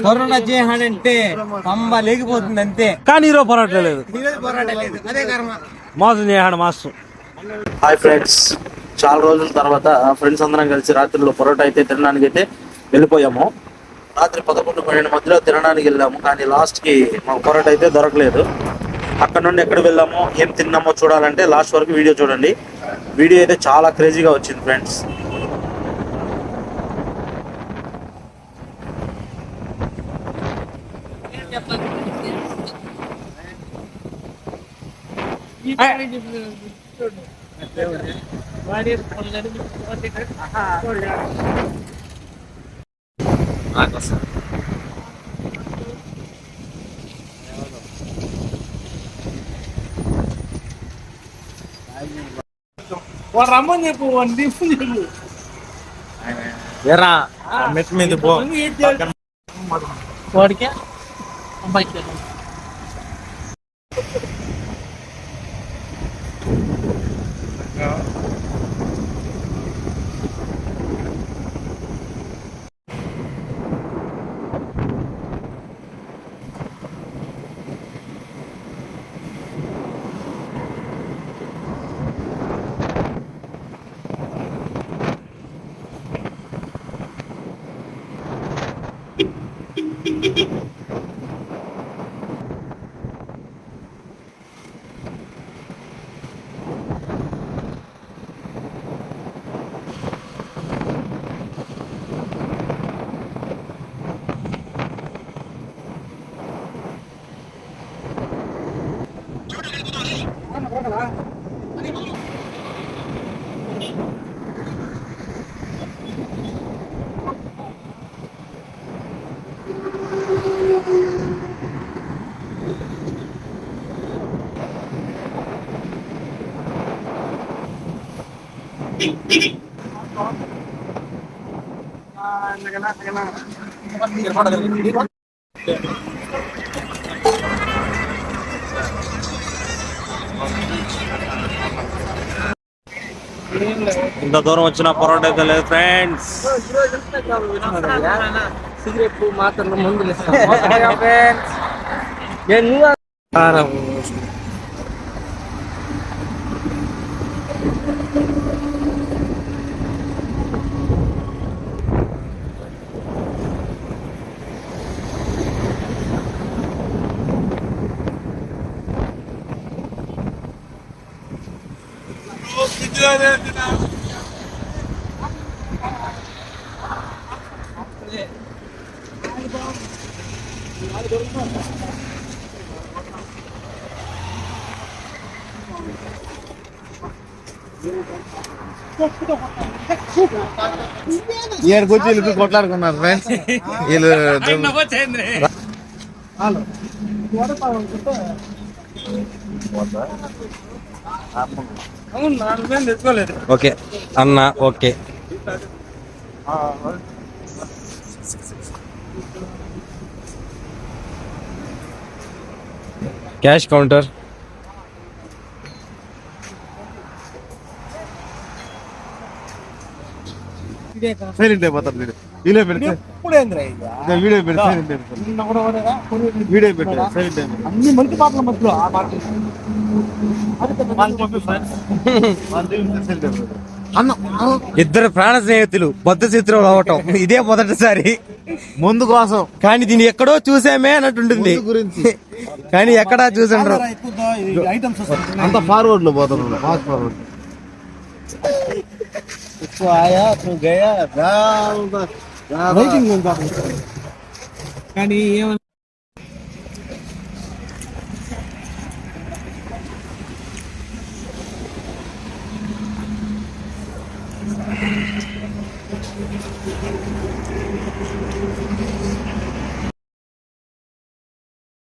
Corona చేయాలంటే పంబ లేకపోతుంది అంతే, కానీ ఈరోజు పొరాటా లేదు. అదే కర్మ. మోసం చేయాడు మాసం. హాయ్ ఫ్రెండ్స్, చాలా రోజుల తర్వాత ఫ్రెండ్స్ అందరం కలిసి రాత్రిలో పొరోటా అయితే తినడానికి అయితే వెళ్ళిపోయాము. రాత్రి 11-12 మధ్యలో తినడానికి వెళ్ళాము, కానీ లాస్ట్కి మాకు పొరోటా అయితే దొరకలేదు. అక్కడ నుండి ఎక్కడ వెళ్ళామో ఏం తిన్నామో చూడాలంటే లాస్ట్ వరకు వీడియో చూడండి. వీడియో అయితే చాలా క్రేజీగా వచ్చింది ఫ్రెండ్స్. రమ్మని చెప్పు, చెప్పు ఎరా మెట్ మీద పో. వాడికి అమ్మాయికి ఇంత దూరం వచ్చిన పొరాటా అయితే లేదు ఫ్రెండ్స్. సిగరెట్ మాత్రం మందులు ఇస్తాను. ఏడుకొచ్చి వీళ్ళు కొట్లాడుకున్నారు ఫ్రెండ్స్. వీళ్ళు ఓకే అన్న, ఓకే క్యాష్ కౌంటర్. సైలెంట్ అయిపోతారు వీడు. వీడియో పెడితే వీడియో పెడితే వీడియో పెట్టారు సైలెంట్ అయిపోతారు. అన్ని మంచి పాటల మధ్యలో ఆ పాట ఇద్దరు ప్రాణ స్నేహితులు బద్ద చిత్రం అవటం ఇదే మొదటిసారి. ముందు కోసం కానీ దీన్ని ఎక్కడో చూసామే అన్నట్టుంటుంది గురించి, కానీ ఎక్కడా చూసండ్రు. అంత ఫార్వర్డ్ లో పోతారు, ఫాస్ట్ ఫార్వర్డ్. కానీ ఏమన్నా